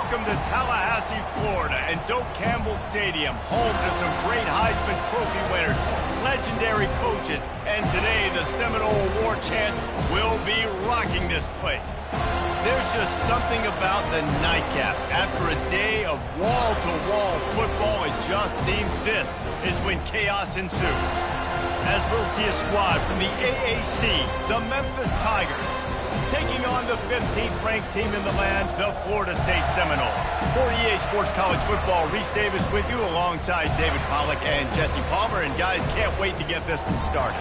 Welcome to Tallahassee, Florida, and Doak Campbell Stadium, home to some great Heisman Trophy winners, legendary coaches, and today the Seminole Award chant will be rocking this place. There's just something about the nightcap. After a day of wall-to-wall football, it just seems this is when chaos ensues. As we'll see a squad from the AAC, the Memphis Tigers, taking on the 15th ranked team in the land, the Florida State Seminoles. For EA Sports College Football, Reese Davis with you alongside David Pollack and Jesse Palmer. And guys, can't wait to get this one started.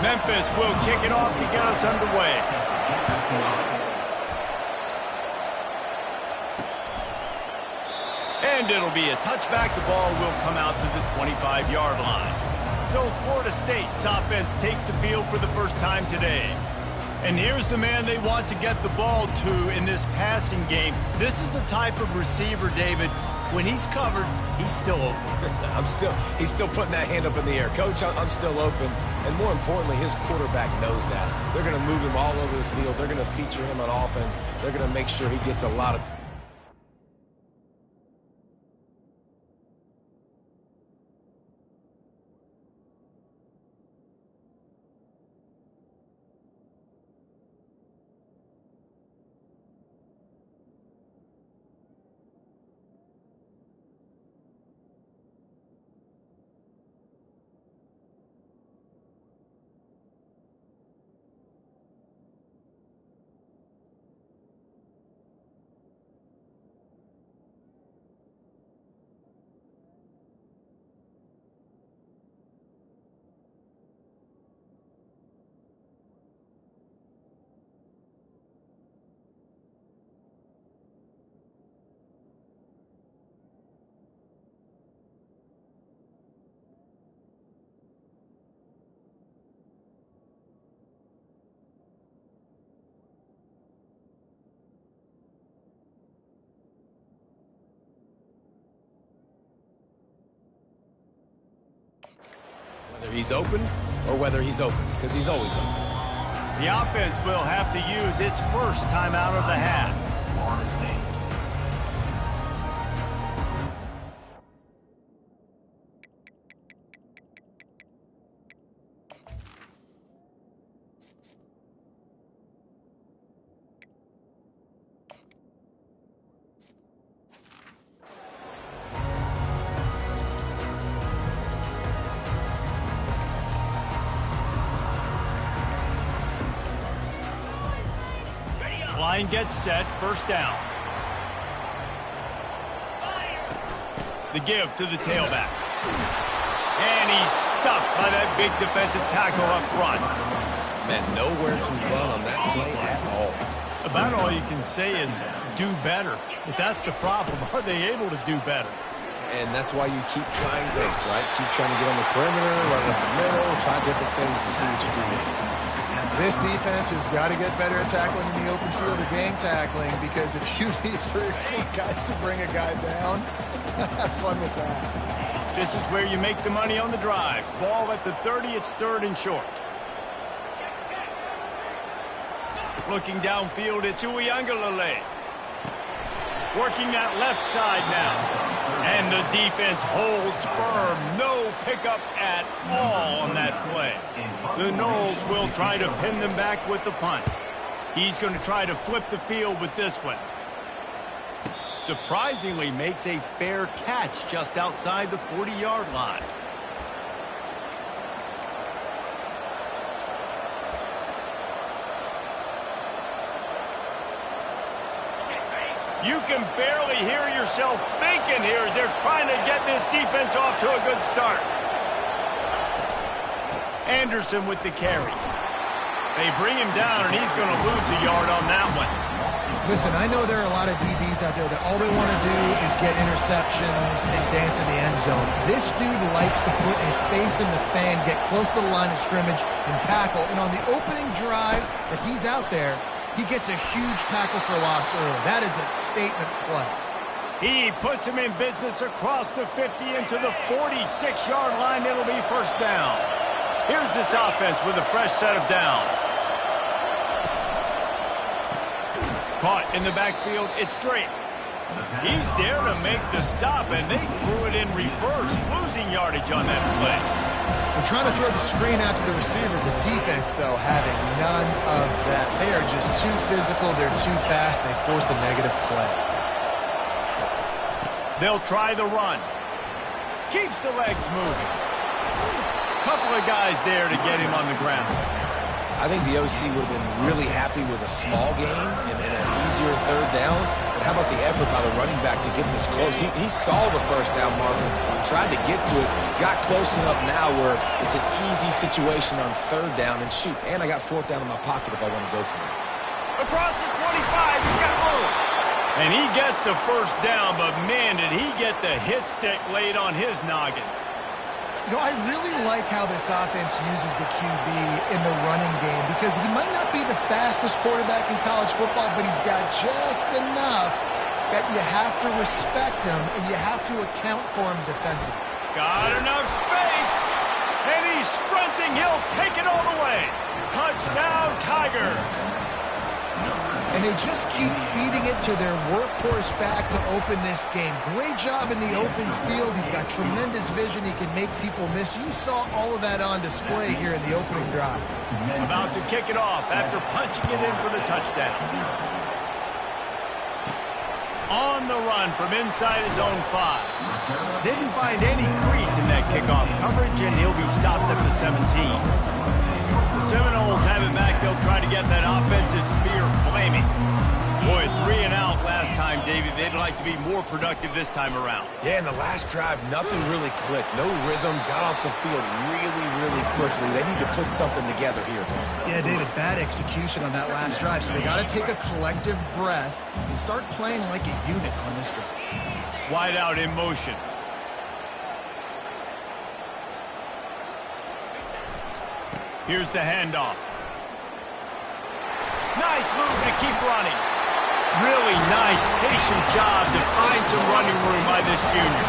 Memphis will kick it off to get us underway. And it'll be a touchback. The ball will come out to the 25-yard line. So Florida State's offense takes the field for the first time today. And here's the man they want to get the ball to in this passing game. This is the type of receiver, David, when he's covered, he's still open. He's still putting that hand up in the air. Coach, I'm still open. And more importantly, his quarterback knows that. They're going to move him all over the field. They're going to feature him on offense. They're going to make sure he gets a lot of... Whether he's open or whether he's open, because he's always open. The offense will have to use its first timeout of the half. Line gets set, first down. The give to the tailback. And he's stuffed by that big defensive tackle up front. Man, nowhere to run on that play at all. About all you can say is do better. But that's the problem. Are they able to do better? And that's why you keep trying things, right? Keep trying to get on the perimeter, run up the middle, try different things to see what you do. This defense has got to get better at tackling in the open field or game tackling, because if you need 3 or 4 guys to bring a guy down, have fun with that. This is where you make the money on the drive. Ball at the 30, it's 3rd and short. Looking downfield, it's Uiagalelei. Working that left side now. And the defense holds firm. No pickup at all on that play. The Noles will try to pin them back with the punt. He's going to try to flip the field with this one. Surprisingly makes a fair catch just outside the 40-yard line. You can barely hear yourself thinking here as they're trying to get this defense off to a good start. Anderson with the carry. They bring him down, and he's going to lose a yard on that one. Listen, I know there are a lot of DBs out there that all they want to do is get interceptions and dance in the end zone. This dude likes to put his face in the fan, get close to the line of scrimmage, and tackle. And on the opening drive that he's out there, he gets a huge tackle for loss early. That is a statement play. He puts him in business across the 50 into the 46-yard line. It'll be first down. Here's this offense with a fresh set of downs. Caught in the backfield, it's Drake. He's there to make the stop, and they threw it in reverse, losing yardage on that play. They're trying to throw the screen out to the receiver. The defense, though, having none of that. They are just too physical. They're too fast. They force a negative play. They'll try the run. Keeps the legs moving. Couple of guys there to get him on the ground. I think the OC would have been really happy with a small gain and an easier third down. But how about the effort by the running back to get this close? He saw the first down marker, tried to get to it, got close enough now where it's an easy situation on third down. And shoot, and I got fourth down in my pocket if I want to go for it. Across the 25, he's got room. And he gets the first down, but man, did he get the hit stick laid on his noggin. You know, I really like how this offense uses the QB in the running game because he might not be the fastest quarterback in college football, but he's got just enough that you have to respect him and you have to account for him defensively. Got enough space, and he's sprinting. He'll take it all the way. Touchdown, Tiger. And they just keep feeding it to their workhorse back to open this game. Great job in the open field. He's got tremendous vision. He can make people miss. You saw all of that on display here in the opening drive. About to kick it off after punching it in for the touchdown. On the run from inside his own 5. Didn't find any crease in that kickoff coverage, and he'll be stopped at the 17. The Seminoles have it back. They'll try to get that offensive spear flaming. Boy, 3 and out last time, David. They'd like to be more productive this time around. Yeah, in the last drive, nothing really clicked. No rhythm, got off the field really, really quickly. They need to put something together here. Yeah, David, bad execution on that last drive. So they got to take a collective breath and start playing like a unit on this drive. Wide out in motion. Here's the handoff. Nice move to keep running. Really nice, patient job to find some running room by this junior.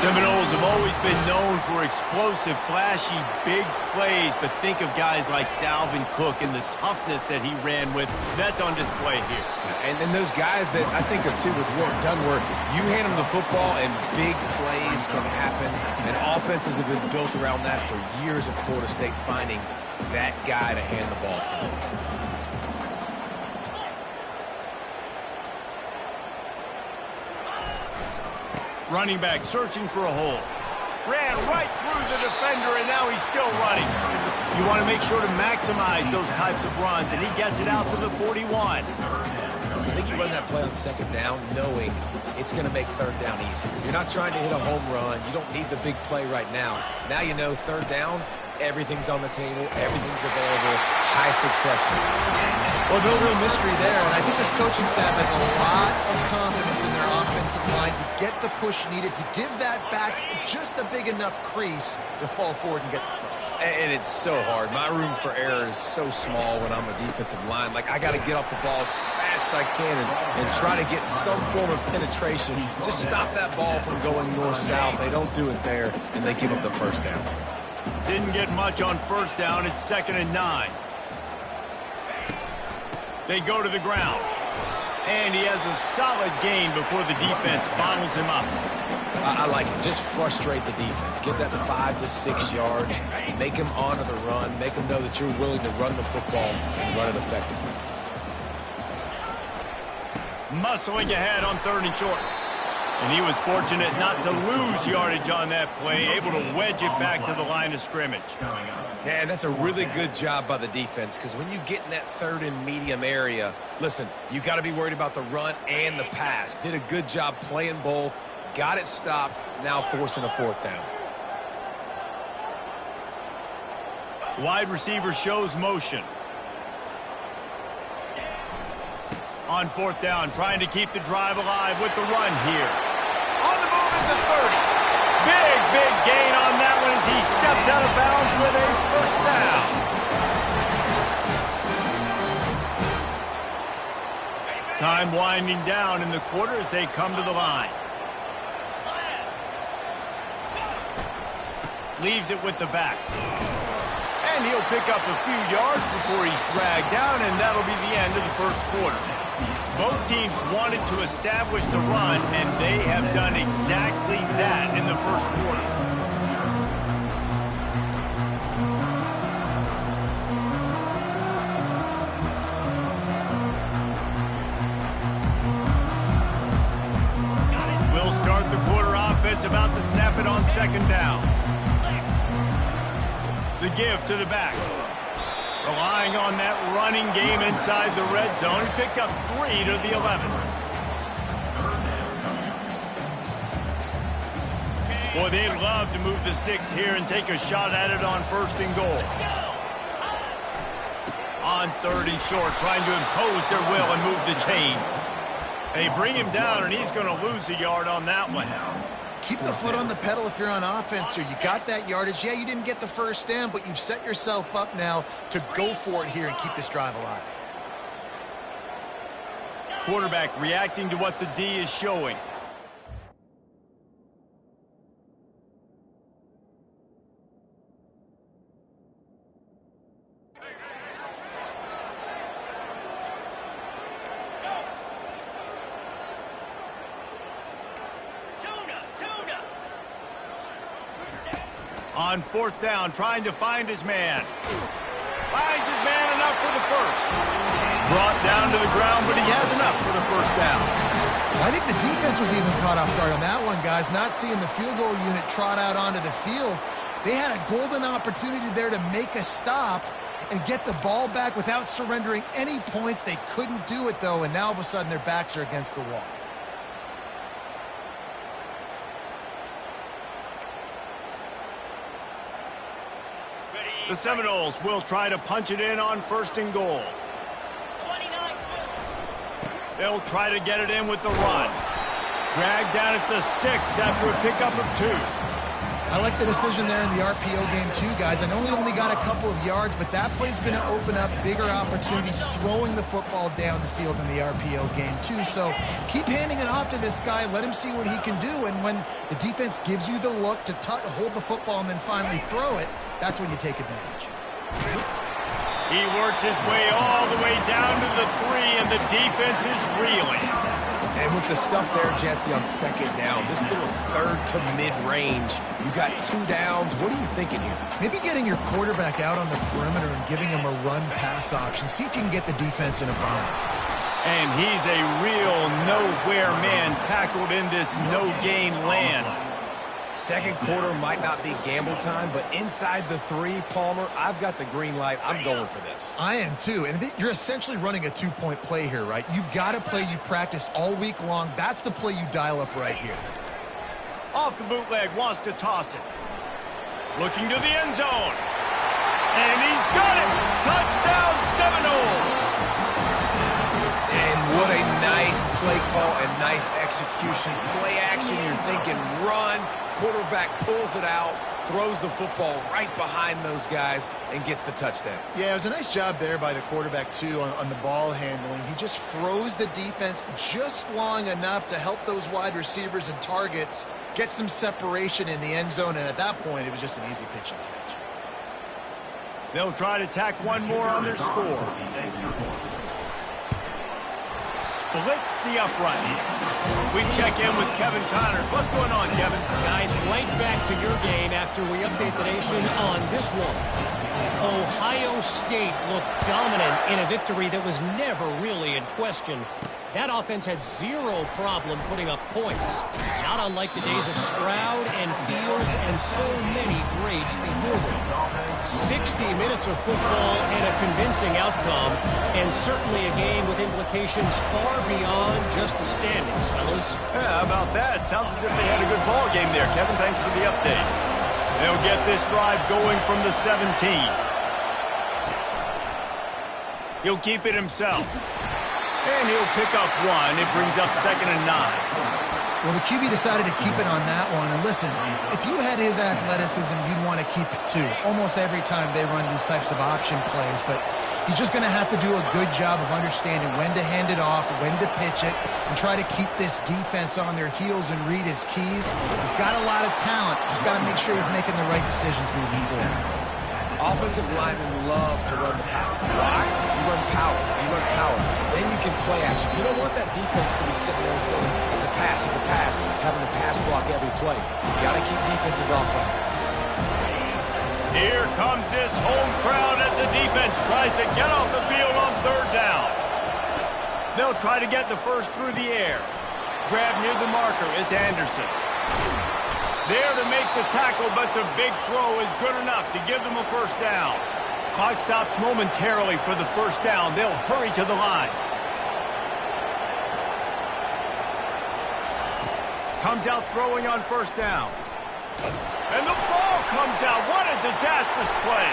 Seminoles have always been known for explosive, flashy, big plays, but think of guys like Dalvin Cook and the toughness that he ran with. That's on display here. And then those guys that I think of, too, with Warren Dunworth, you hand them the football and big plays can happen. And offenses have been built around that for years at Florida State, finding that guy to hand the ball to. Running back searching for a hole. Ran right through the defender, and now he's still running. You want to make sure to maximize those types of runs, and he gets it out to the 41. I think you run that play on second down knowing it's going to make third down easy. You're not trying to hit a home run. You don't need the big play right now. Now you know third down, everything's on the table, everything's available, high success rate. Well, no real mystery there, and I think this coaching staff has a lot of confidence in their offensive line to get the push needed to give that back just a big enough crease to fall forward and get the first. And it's so hard. My room for error is so small when I'm a defensive line. Like, I got to get off the ball as fast as I can and try to get some form of penetration. Just stop that ball from going north-south. They don't do it there, and they give up the first down. Didn't get much on first down. It's 2nd and 9. They go to the ground. And he has a solid gain before the defense bottles him up. I like it. Just frustrate the defense. Get that 5 to 6 yards. Make them honor the run. Make them know that you're willing to run the football and run it effectively. Muscling ahead on 3rd and short. And he was fortunate not to lose yardage on that play, able to wedge it back to the line of scrimmage. Yeah, and that's a really good job by the defense, because when you get in that 3rd and medium area, listen, you got to be worried about the run and the pass. Did a good job playing both, got it stopped, now forcing a 4th down. Wide receiver shows motion. On 4th down, trying to keep the drive alive with the run here. On the move at the 30. Big gain on that one as he steps out of bounds with a first down. Time winding down in the quarter as they come to the line. Leaves it with the back. And he'll pick up a few yards before he's dragged down, and that'll be the end of the first quarter. Both teams wanted to establish the run, and they have done exactly that in the first quarter. We'll start the quarter offense, about to snap it on second down. The give to the back. Relying on that running game inside the red zone. He picked up 3 to the 11. Boy, they'd love to move the sticks here and take a shot at it on first and goal. On third and short, trying to impose their will and move the chains. They bring him down, and he's going to lose a yard on that one. Keep the foot on the pedal if you're on offense here. You got that yardage. Yeah, you didn't get the first down, but you've set yourself up now to go for it here and keep this drive alive. Quarterback reacting to what the D is showing. On fourth down, trying to find his man. Finds his man, enough for the first. Brought down to the ground, but he has enough for the first down. I think the defense was even caught off guard on that one, guys. Not seeing the field goal unit trot out onto the field. They had a golden opportunity there to make a stop and get the ball back without surrendering any points. They couldn't do it, though, and now all of a sudden their backs are against the wall. The Seminoles will try to punch it in on first and goal. They'll try to get it in with the run. Dragged down at the 6 after a pickup of 2. I like the decision there in the RPO game too, guys. I know he only got a couple of yards, but that play's going to open up bigger opportunities throwing the football down the field in the RPO game too. So keep handing it off to this guy. Let him see what he can do. And when the defense gives you the look to hold the football and then finally throw it, that's when you take advantage. He works his way all the way down to the 3, and the defense is reeling. And with the stuff there, Jesse, on second down, this little third to mid-range, you got 2 downs. What are you thinking here? Maybe getting your quarterback out on the perimeter and giving him a run-pass option. See if you can get the defense in a bind. And he's a real nowhere man tackled in this no-gain land. Second quarter might not be gamble time, but inside the 3, Palmer, I've got the green light. I'm going for this. I am too. And you're essentially running a 2-point play here, right? You've got a play you practiced all week long. That's the play you dial up right here. Off the bootleg, wants to toss it. Looking to the end zone. And he's got it. Touchdown, Seminoles. And what a nice play call and nice execution. Play action, you're thinking run. Quarterback pulls it out, throws the football right behind those guys, and gets the touchdown. Yeah, it was a nice job there by the quarterback, too, on the ball handling. He just froze the defense just long enough to help those wide receivers and targets get some separation in the end zone, and at that point, it was just an easy pitch and catch. They'll try to tack one more on their score. Splits the uprights. We check in with Kevin Connors. What's going on, Kevin? Guys, right back to your game after we update the nation on this one. Ohio State looked dominant in a victory that was never really in question. That offense had zero problem putting up points. Not unlike the days of Stroud and Fields and so many greats before them. 60 minutes of football and a convincing outcome, and certainly a game with implications far beyond just the standings, fellas. Yeah, how about that? Sounds as if they had a good ball game there, Kevin. Thanks for the update. They'll get this drive going from the 17. He'll keep it himself. And he'll pick up 1. It brings up 2nd and 9. Well, the QB decided to keep it on that one. And listen, if you had his athleticism, you'd want to keep it too. Almost every time they run these types of option plays. But he's just going to have to do a good job of understanding when to hand it off, when to pitch it, and try to keep this defense on their heels and read his keys. He's got a lot of talent. Just got to make sure he's making the right decisions moving forward. Offensive linemen love to run the power. Why? You run power. You run power. Then you can play action. You don't want that defense to be sitting there saying, it's a pass, having to pass block every play. You got to keep defenses off balance. Here comes this home crowd as the defense tries to get off the field on third down. They'll try to get the first through the air. Grab near the marker is Anderson. There to make the tackle, but the big throw is good enough to give them a first down. Clock stops momentarily for the first down. They'll hurry to the line. Comes out throwing on first down. And the ball comes out. What a disastrous play.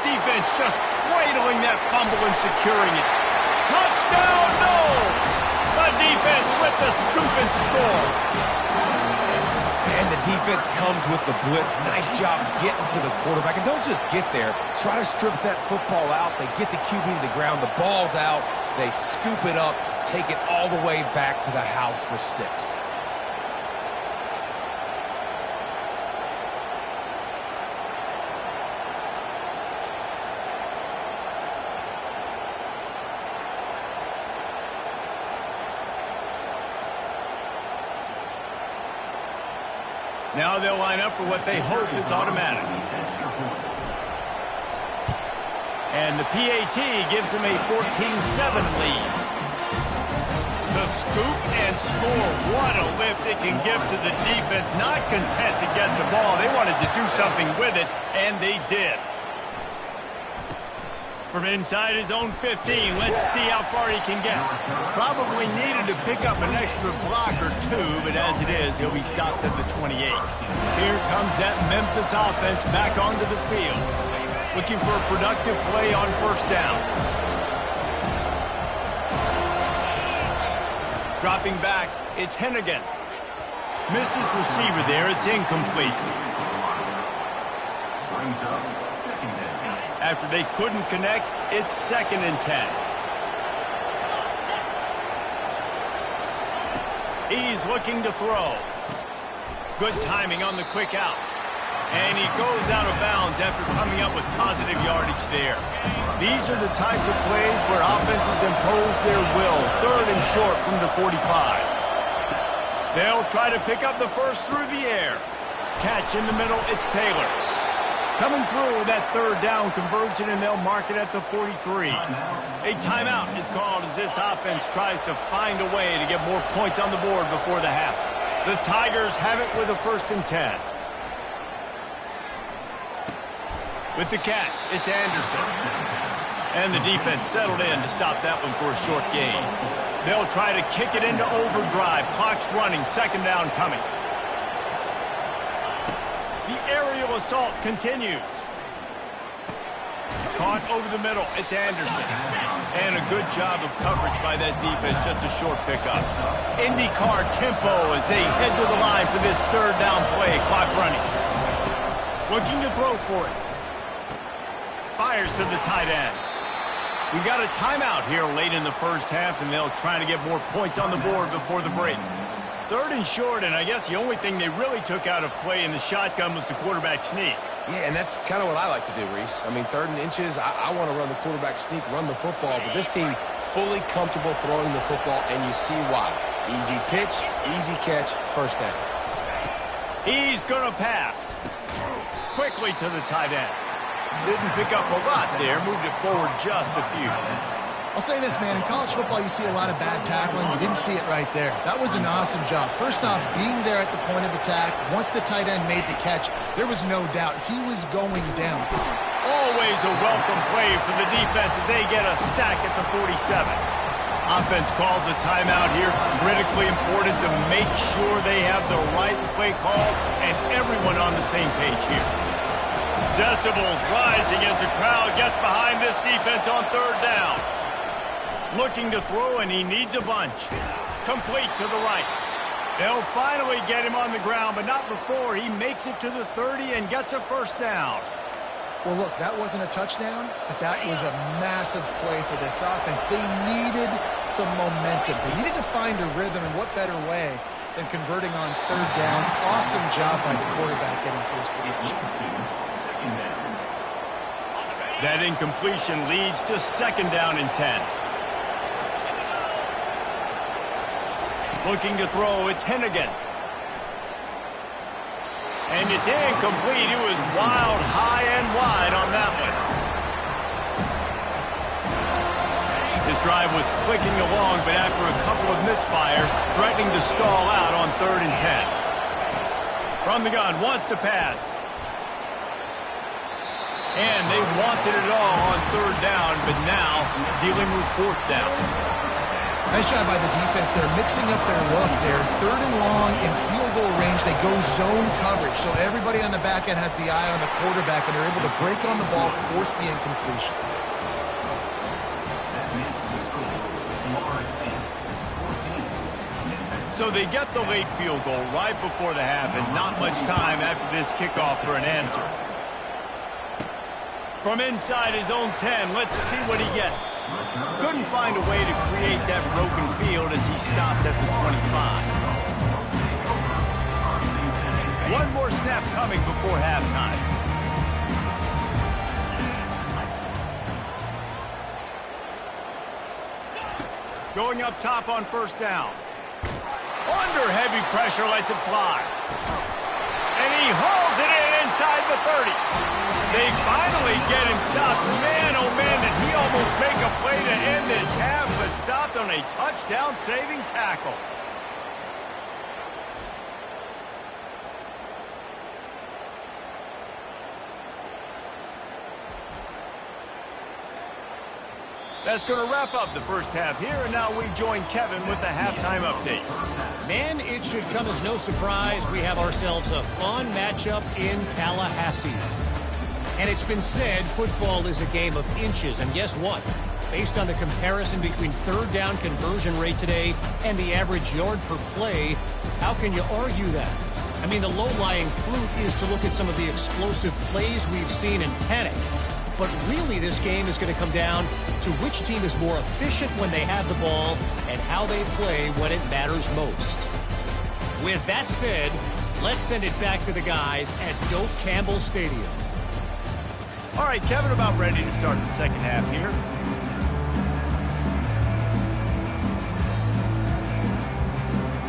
Defense just cradling that fumble and securing it. Touchdown, no! The defense with the scoop and score. And the defense comes with the blitz. Nice job getting to the quarterback. And don't just get there. Try to strip that football out. They get the QB to the ground. The ball's out. They scoop it up, take it all the way back to the house for 6. Now they'll line up for what they hope is automatic. And the PAT gives them a 14-7 lead. The scoop and score. What a lift it can give to the defense. Not content to get the ball. They wanted to do something with it, and they did. From inside his own 15, let's see how far he can get. Probably needed to pick up an extra block or two, but as it is, he'll be stopped at the 28. Here comes that Memphis offense back onto the field. Looking for a productive play on first down. Dropping back, it's Hennigan. Missed his receiver there, it's incomplete. After they couldn't connect, it's 2nd and 10. He's looking to throw. Good timing on the quick out. And he goes out of bounds after coming up with positive yardage there. These are the types of plays where offenses impose their will. 3rd and short from the 45. They'll try to pick up the first through the air. Catch in the middle, it's Taylor. Coming through that 3rd down conversion, and they'll mark it at the 43. A timeout is called as this offense tries to find a way to get more points on the board before the half. The Tigers have it with a 1st and 10. With the catch, it's Anderson. And the defense settled in to stop that one for a short gain. They'll try to kick it into overdrive. Clock's running, 2nd down coming. The aerial assault continues. Caught over the middle. It's Anderson. And a good job of coverage by that defense. Just a short pickup. IndyCar tempo as they head to the line for this 3rd down play. Clock running. Looking to throw for it. Fires to the tight end. We got a timeout here late in the first half, and they'll try to get more points on the board before the break. 3rd and short, and I guess the only thing they really took out of play in the shotgun was the quarterback sneak. Yeah, and that's kind of what I like to do, Reese. I mean, 3rd and inches, I want to run the quarterback sneak, run the football, but this team fully comfortable throwing the football, and you see why. Easy pitch, easy catch, first down. He's going to pass. Quickly to the tight end. Didn't pick up a lot there, moved it forward just a few. I'll say this, man. In college football, you see a lot of bad tackling. You didn't see it right there. That was an awesome job. First off, being there at the point of attack. Once the tight end made the catch, there was no doubt he was going down. Always a welcome play for the defense as they get a sack at the 47. Offense calls a timeout here. Critically important to make sure they have the right play call and everyone on the same page here. Decibels rising as the crowd gets behind this defense on 3rd down. Looking to throw, and he needs a bunch. Complete to the right. They'll finally get him on the ground, but not before he makes it to the 30 and gets a first down. Well, look, that wasn't a touchdown, but that was a massive play for this offense. They needed some momentum. They needed to find a rhythm, and what better way than converting on third down. Awesome job by the quarterback getting to his position. That incompletion leads to second down and 10. Looking to throw, it's Hennigan. And it's incomplete. It was wild, high and wide on that one. His drive was clicking along, but after a couple of misfires, threatening to stall out on 3rd and 10. From the gun, wants to pass. And they wanted it all on 3rd down, but now dealing with 4th down. Nice job by the defense. They're mixing up their look. They're 3rd and long in field goal range. They go zone coverage, so everybody on the back end has the eye on the quarterback, and they're able to break on the ball, force the incompletion. So they get the late field goal right before the half, and not much time after this kickoff for an answer. From inside his own 10, let's see what he gets. Couldn't find a way to create that broken field as he stopped at the 25. One more snap coming before halftime. Going up top on 1st down. Under heavy pressure, lets it fly. And he hauls it in inside the 30. They finally get him stopped. Man, oh man, did he almost make a play to end this half, but stopped on a touchdown-saving tackle. That's going to wrap up the first half here, and now we join Kevin with the halftime update. Man, it should come as no surprise we have ourselves a fun matchup in Tallahassee. And it's been said football is a game of inches, and guess what? Based on the comparison between 3rd down conversion rate today and the average yard per play, how can you argue that? I mean, the low-lying fruit is to look at some of the explosive plays we've seen and panic. But really, this game is going to come down to which team is more efficient when they have the ball and how they play when it matters most. With that said, let's send it back to the guys at Doak Campbell Stadium. All right, Kevin, about ready to start the second half here.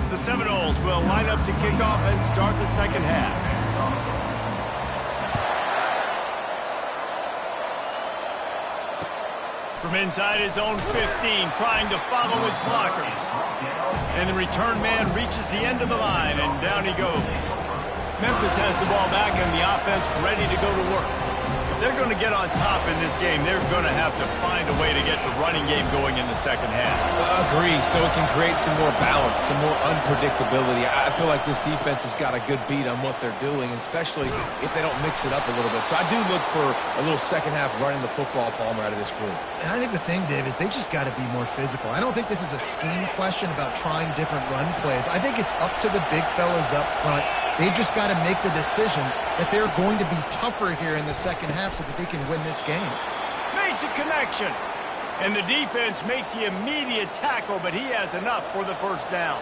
The Seminoles will line up to kick off and start the second half. From inside his own 15, trying to follow his blockers. And the return man reaches the end of the line, and down he goes. Memphis has the ball back and the offense ready to go to work. If they're going to get on top in this game, they're going to have to find a way to get the running game going in the second half. Agree, so it can create some more balance, some more unpredictability. I feel like this defense has got a good beat on what they're doing, especially if they don't mix it up a little bit. So I do look for a little second half running the football Palmer out of this group. And I think the thing, Dave, is they just got to be more physical. I don't think this is a scheme question about trying different run plays. I think it's up to the big fellas up front. They've just got to make the decision that they're going to be tougher here in the second half so that they can win this game. Makes a connection. And the defense makes the immediate tackle, but he has enough for the first down.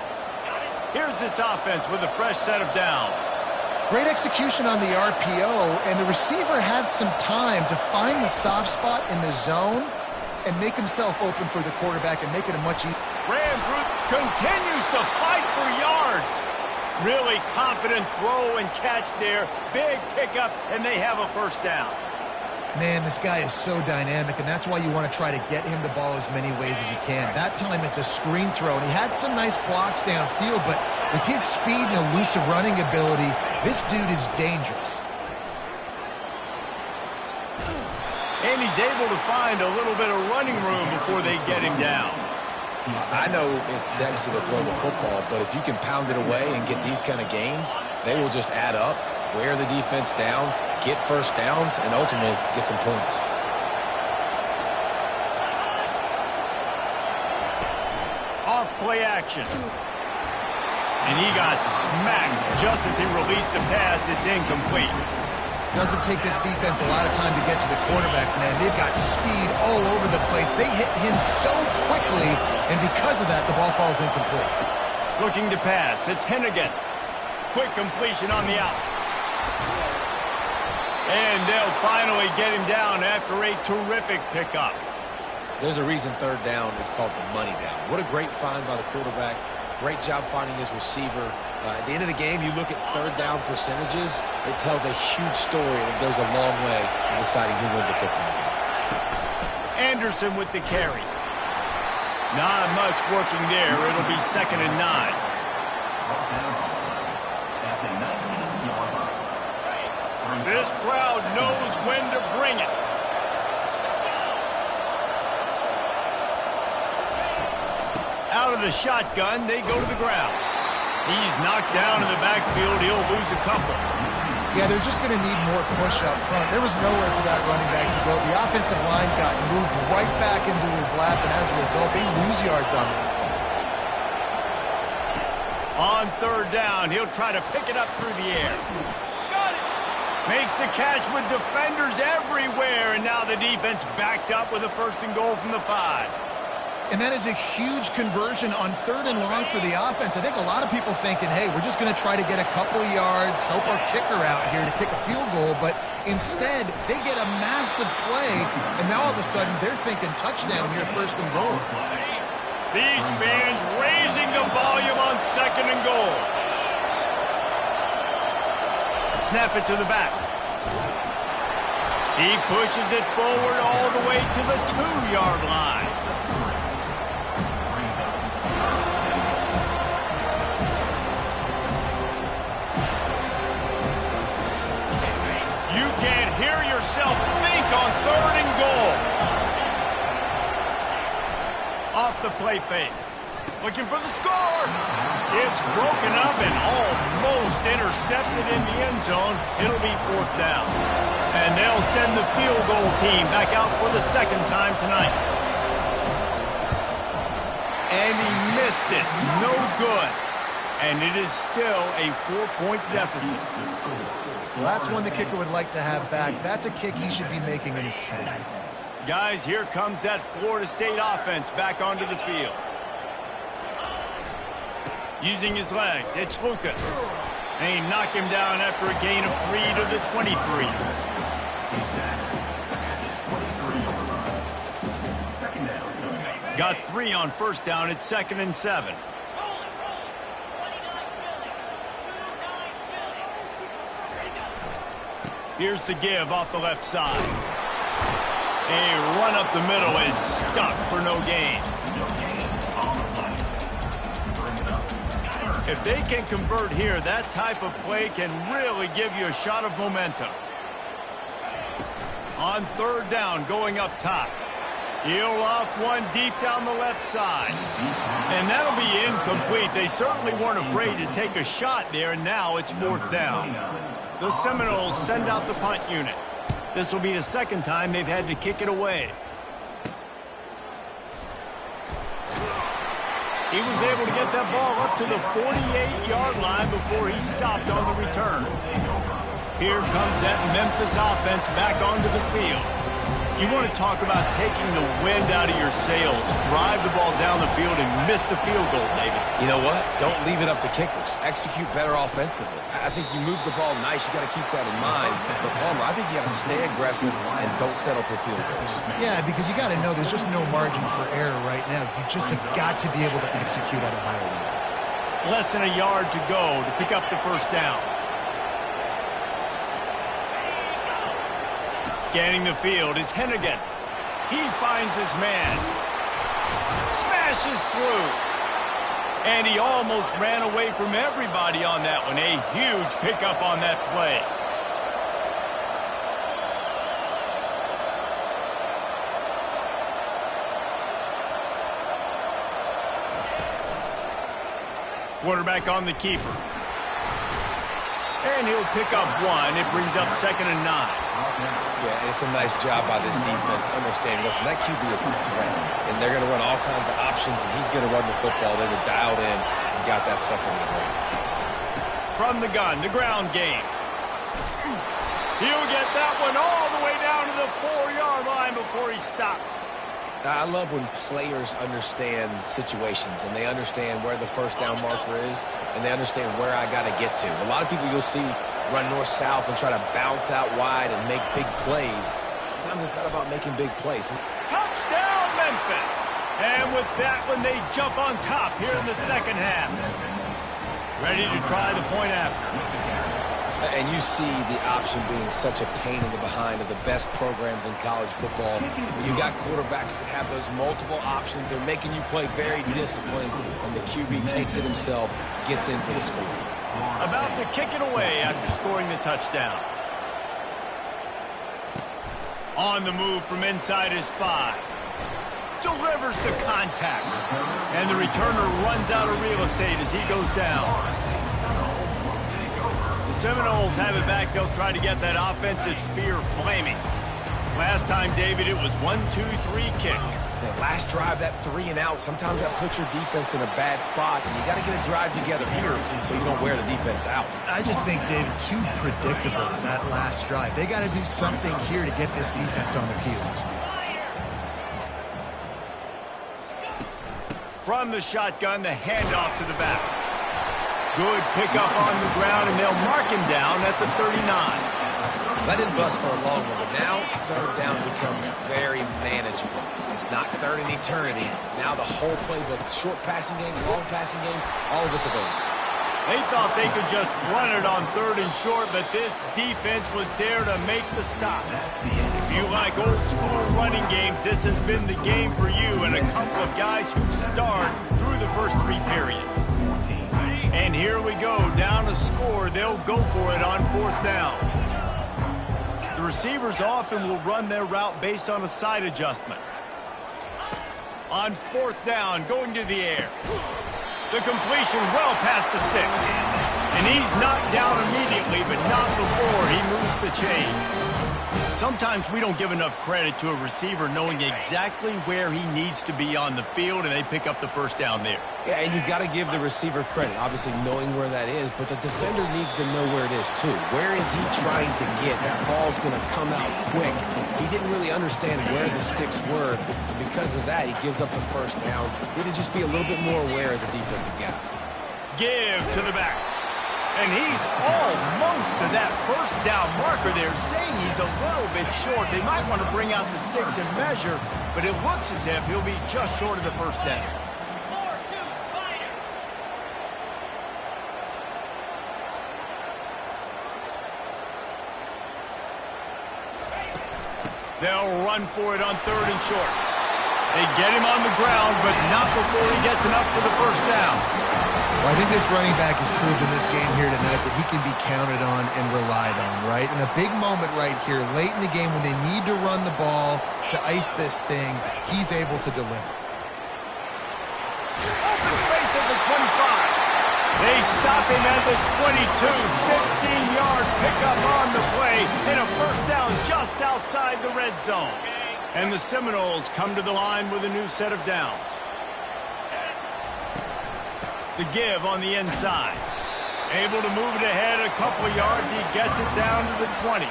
Here's this offense with a fresh set of downs. Great execution on the RPO, and the receiver had some time to find the soft spot in the zone and make himself open for the quarterback and make it a much easier. Ran through, continues to fight for yards. Really confident throw and catch there. Big pickup, and they have a first down. Man, this guy is so dynamic, and that's why you want to try to get him the ball as many ways as you can. That time it's a screen throw, and he had some nice blocks downfield, but with his speed and elusive running ability, this dude is dangerous. And he's able to find a little bit of running room before they get him down. I know it's sexy to throw the football, but if you can pound it away and get these kind of gains, they will just add up, wear the defense down, get first downs, and ultimately get some points. Off play action. And he got smacked just as he released the pass. It's incomplete. Doesn't take this defense a lot of time to get to the quarterback, man. They've got speed all over the place. They hit him so quickly, and because of that, the ball falls incomplete. Looking to pass. It's Hennigan. Quick completion on the out. And they'll finally get him down after a terrific pickup. There's a reason third down is called the money down. What a great find by the quarterback. Great job finding his receiver. At the end of the game, you look at third down percentages. It tells a huge story, and it goes a long way in deciding who wins a football game. Anderson with the carry. Not much working there. It'll be 2nd and 9. This crowd knows when to bring it. Out of the shotgun, they go to the ground. He's knocked down in the backfield. He'll lose a couple. Yeah, they're just going to need more push up front. There was nowhere for that running back to go. The offensive line got moved right back into his lap, and as a result, they lose yards on him. On third down, he'll try to pick it up through the air. Got it! Makes the catch with defenders everywhere, and now the defense backed up with a 1st and goal from the 5. And that is a huge conversion on 3rd and long for the offense. I think a lot of people thinking, hey, we're just going to try to get a couple yards, help our kicker out here to kick a field goal. But instead, they get a massive play, and now all of a sudden they're thinking touchdown here, 1st and goal. These fans raising the volume on 2nd and goal. Snap it to the back. He pushes it forward all the way to the 2-yard line. You can't hear yourself think on 3rd and goal. Off the play fake. Looking for the score. It's broken up and almost intercepted in the end zone. It'll be 4th down. And they'll send the field goal team back out for the 2nd time tonight. And he missed it. No good. And it is still a 4-point deficit. Well, that's one the kicker would like to have back. That's a kick he should be making in his sleep. Guys, here comes that Florida State offense back onto the field. Using his legs, it's Lucas. And he knocked him down after a gain of 3 to the 23. Got 3 on 1st down. It's 2nd and 7. Here's the give off the left side. A run up the middle is stuck for no gain. If they can convert here, that type of play can really give you a shot of momentum. On 3rd down, going up top. He'll off one deep down the left side. And that'll be incomplete. They certainly weren't afraid to take a shot there, and now it's 4th down. The Seminoles send out the punt unit. This will be the 2nd time they've had to kick it away. He was able to get that ball up to the 48-yard line before he stopped on the return. Here comes that Memphis offense back onto the field. You want to talk about taking the wind out of your sails. Drive the ball down the field and miss the field goal, David. You know what? Don't leave it up to kickers. Execute better offensively. I think you move the ball nice. You got to keep that in mind. But, Palmer, I think you got to stay aggressive and don't settle for field goals. Yeah, because you got to know there's just no margin for error right now. You just have got to be able to execute at a higher level. Less than a yard to go to pick up the 1st down. Scanning the field, it's Hennigan. He finds his man. Smashes through. And he almost ran away from everybody on that one. A huge pickup on that play. Quarterback on the keeper. And he'll pick up 1. It brings up 2nd and 9. Yeah, and it's a nice job by this defense understanding, listen, that QB is a threat, and they're going to run all kinds of options, and he's going to run the football. They were dialed in and got that sucker in the break. From the gun, the ground game. He'll get that one all the way down to the 4-yard line before he stopped. I love when players understand situations and they understand where the first down marker is and they understand where I got to get to. A lot of people you'll see run north-south and try to bounce out wide and make big plays. Sometimes it's not about making big plays. Touchdown, Memphis! And with that one, they jump on top here in the second half. Ready to try the point after. And you see the option being such a pain in the behind of the best programs in college football. When you got quarterbacks that have those multiple options, they're making you play very disciplined, and the QB takes it himself, gets in for the score. About to kick it away after scoring the touchdown. On the move from inside his 5. Delivers to contact. And the returner runs out of real estate as he goes down. The Seminoles have it back. They'll try to get that offensive spear flaming. Last time, David, it was 1-2-3 kick. That last drive, that 3 and out, sometimes that puts your defense in a bad spot, and you got to get a drive together here so you don't wear the defense out. I just think, David, too predictable that last drive. They got to do something here to get this defense on the field. From the shotgun, the handoff to the back. Good pickup on the ground, and they'll mark him down at the 39. Let him bust for a long one, but now third down becomes very manageable. It's not third in eternity. Now the whole playbook, short passing game, long passing game, all of it's available. They thought they could just run it on third and short, but this defense was there to make the stop. If you like old school running games, this has been the game for you and a couple of guys who starred through the first 3 periods. And here we go, down a score. They'll go for it on 4th down. The receivers often will run their route based on a side adjustment. On 4th down, going to the air. The completion well past the sticks. And he's knocked down immediately, but not before he moves the chains. Sometimes we don't give enough credit to a receiver knowing exactly where he needs to be on the field, and they pick up the first down there. Yeah, and you got to give the receiver credit, obviously knowing where that is, but the defender needs to know where it is too. Where is he trying to get? That ball's going to come out quick. He didn't really understand where the sticks were, and because of that, he gives up the first down. He need to just be a little bit more aware as a defensive guy. Give to the back. And he's almost to that first down marker there, saying he's a little bit short. They might want to bring out the sticks and measure, but it looks as if he'll be just short of the first down. They'll run for it on 3rd and short. They get him on the ground, but not before he gets enough for the first down. Well, I think this running back has proven this game here tonight that he can be counted on and relied on, right? And a big moment right here, late in the game when they need to run the ball to ice this thing, he's able to deliver. Open space at the 25. They stop him at the 22. 15-yard pickup on the play and a first down just outside the red zone. And the Seminoles come to the line with a new set of downs. The give on the inside. Able to move it ahead a couple of yards. He gets it down to the 20.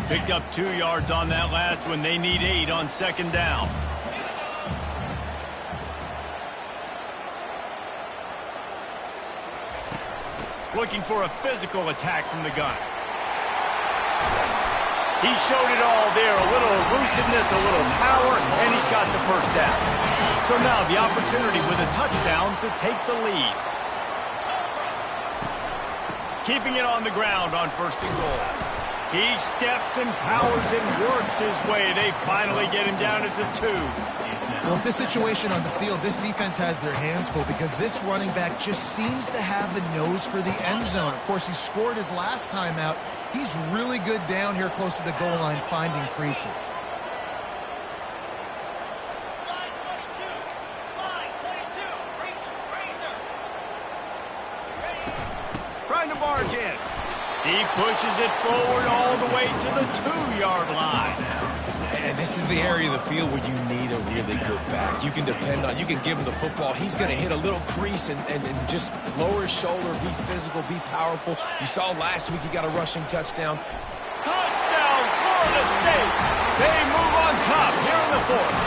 Picked up 2 yards on that last one. They need 8 on 2nd down. Looking for a physical attack from the gun. He showed it all there, a little elusiveness, a little power, and he's got the first down. So now the opportunity with a touchdown to take the lead. Keeping it on the ground on 1st and goal. He steps and powers and works his way. They finally get him down at the 2. Well, if this situation on the field, this defense has their hands full because this running back just seems to have the nose for the end zone. Of course, he scored his last time out. He's really good down here close to the goal line, finding creases. Trying to barge in. He pushes it forward all the way to the 2-yard line. And this This is the area of the field where you need a really good back. You can depend on, you can give him the football. He's going to hit a little crease and just lower his shoulder, be physical, be powerful. You saw last week he got a rushing touchdown. Touchdown, Florida State. They move on top here in the fourth.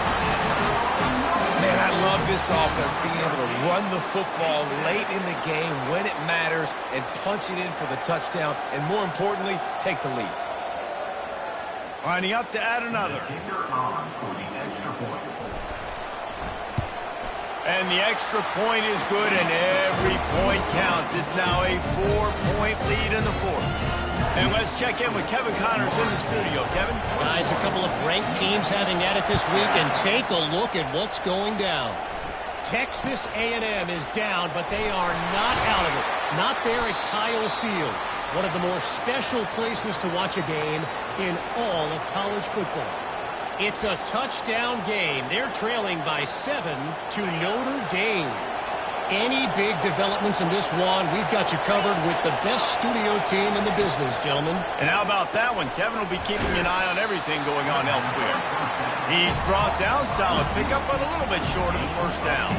Man, I love this offense, being able to run the football late in the game when it matters and punch it in for the touchdown, and more importantly, take the lead. Lining up to add another. And the extra point is good, and every point counts. It's now a 4-point lead in the fourth. And let's check in with Kevin Connors in the studio. Kevin? Guys, a couple of ranked teams having at it this week, and take a look at what's going down. Texas A&M is down, but they are not out of it. Not there at Kyle Field, one of the more special places to watch a game in all of college football. It's a touchdown game. They're trailing by 7 to Notre Dame. Any big developments in this one, we've got you covered with the best studio team in the business, gentlemen. And how about that one? Kevin will be keeping an eye on everything going on elsewhere. He's brought down solid pickup, but a little bit short of the first down.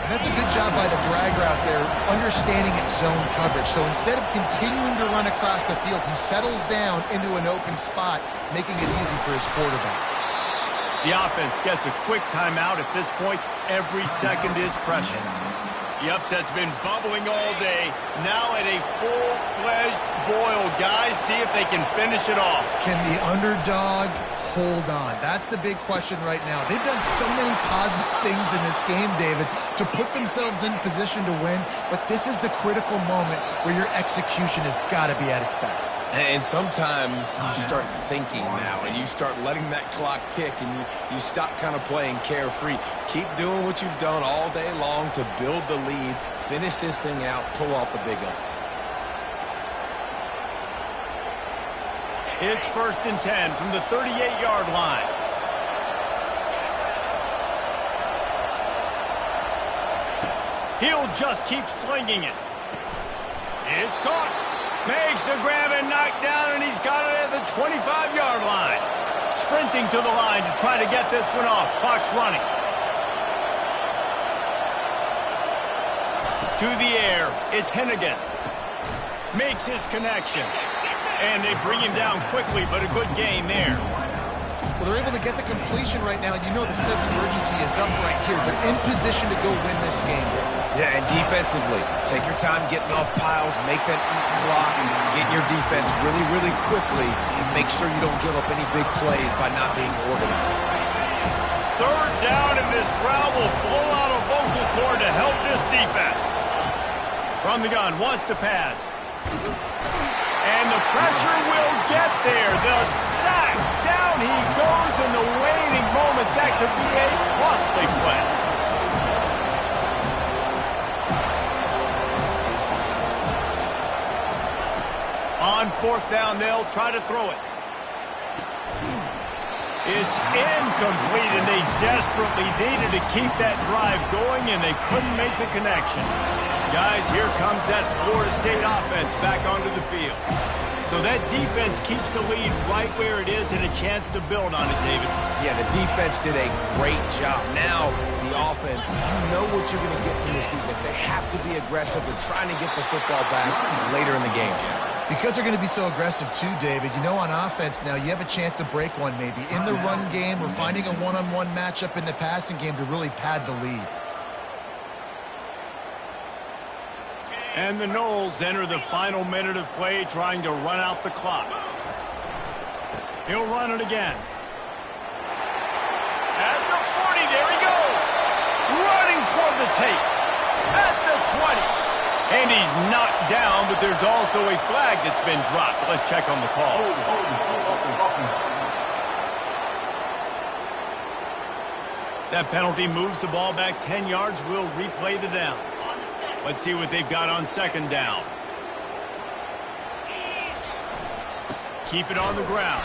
And that's a good job by the drag route there, understanding its zone coverage. So instead of continuing to run across the field, he settles down into an open spot, making it easy for his quarterback. The offense gets a quick timeout. At this point, every second is precious. The upset's been bubbling all day. Now at a full-fledged boil. Guys, see if they can finish it off. Can the underdog hold on? That's the big question right now. They've done so many positive things in this game, David, to put themselves in position to win, but this is the critical moment where your execution has got to be at its best. And sometimes you start thinking now, and you start letting that clock tick, and you stop kind of playing carefree. Keep doing what you've done all day long to build the lead, finish this thing out, pull off the big upset. It's 1st and 10 from the 38-yard line. He'll just keep slinging it. It's caught. Makes the grab and knock down, and he's got it at the 25-yard line. Sprinting to the line to try to get this one off. Clock's running. To the air, it's Hennigan. Makes his connection. And they bring him down quickly, but a good gain there. Well, they're able to get the completion right now, and you know the sense of urgency is up right here. They're in position to go win this game. Yeah, and defensively, take your time getting off piles, make them eat clock, get your defense really, really quickly, and make sure you don't give up any big plays by not being organized. 3rd down, and this crowd will blow out a vocal cord to help this defense. From the gun, wants to pass. And the pressure will get there. The sack. Down he goes in the waning moments. That could be a costly play. On 4th down, they'll try to throw it. It's incomplete, and they desperately needed to keep that drive going, and they couldn't make the connection. Guys, here comes that Florida State offense back onto the field. So that defense keeps the lead right where it is and a chance to build on it, David. Yeah, the defense did a great job. Now, the offense, you know what you're going to get from this defense. They have to be aggressive. They're trying to get the football back later in the game, Jesse. Because they're going to be so aggressive too, David, you know on offense now you have a chance to break one maybe. In the run game or finding a one-on-one matchup in the passing game to really pad the lead. And the Noles enter the final minute of play trying to run out the clock. He'll run it again. At the 40, there he goes. Running toward the tape. At the 20. And he's knocked down, but there's also a flag that's been dropped. Let's check on the call. That penalty moves the ball back 10 yards. We'll replay the down. Let's see what they've got on 2nd down. Keep it on the ground.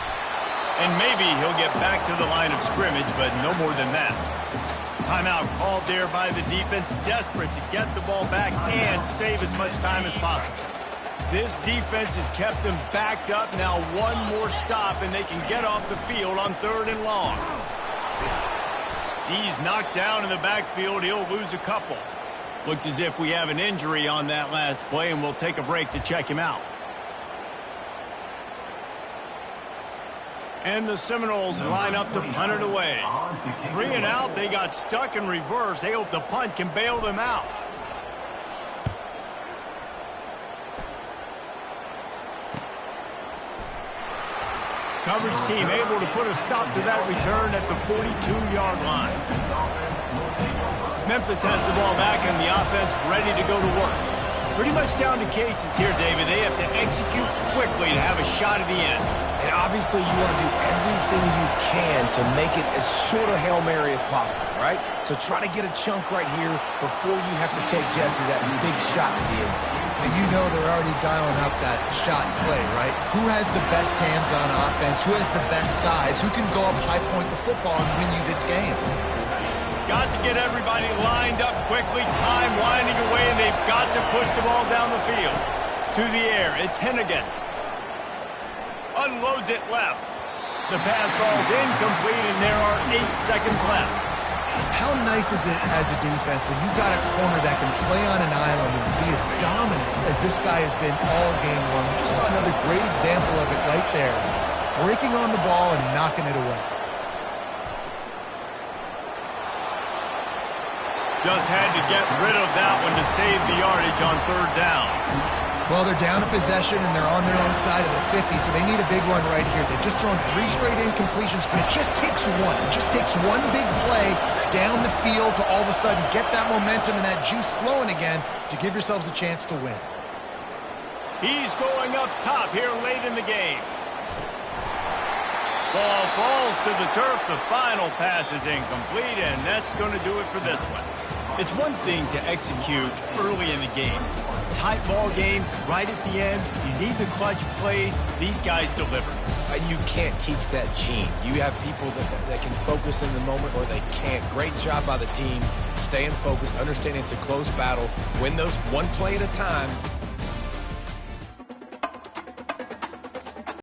And maybe he'll get back to the line of scrimmage, but no more than that. Timeout called there by the defense, desperate to get the ball back and save as much time as possible. This defense has kept them backed up. Now one more stop, and they can get off the field on 3rd and long. He's knocked down in the backfield. He'll lose a couple. Looks as if we have an injury on that last play, and we'll take a break to check him out. And the Seminoles line up to punt it away. 3 and out. They got stuck in reverse. They hope the punt can bail them out. Coverage team able to put a stop to that return at the 42-yard line. Memphis has the ball back and the offense ready to go to work. Pretty much down to cases here, David. They have to execute quickly to have a shot at the end. And obviously you want to do everything you can to make it as short a Hail Mary as possible, right? So try to get a chunk right here before you have to take Jesse that big shot to the end zone. And you know they're already dialing up that shot play, right? Who has the best hands on offense? Who has the best size? Who can go up high point the football and win you this game? Got to get everybody lined up quickly. Time winding away, and they've got to push the ball down the field. To the air, it's Hennigan. Unloads it left. The pass falls incomplete, and there are 8 seconds left. How nice is it as a defense when you've got a corner that can play on an island and be as dominant as this guy has been all game long? We just saw another great example of it right there. Breaking on the ball and knocking it away. Just had to get rid of that one to save the yardage on 3rd down. Well, they're down a possession, and they're on their own side of the 50, so they need a big run right here. They've just thrown 3 straight incompletions, but it just takes one. It just takes one big play down the field to all of a sudden get that momentum and that juice flowing again to give yourselves a chance to win. He's going up top here late in the game. Ball falls to the turf. The final pass is incomplete, and that's going to do it for this one. It's one thing to execute early in the game. Tight ball game, right at the end. You need the clutch plays. These guys deliver. You can't teach that gene. You have people that can focus in the moment or they can't. Great job by the team, staying focused, understanding it's a close battle. Win those one play at a time.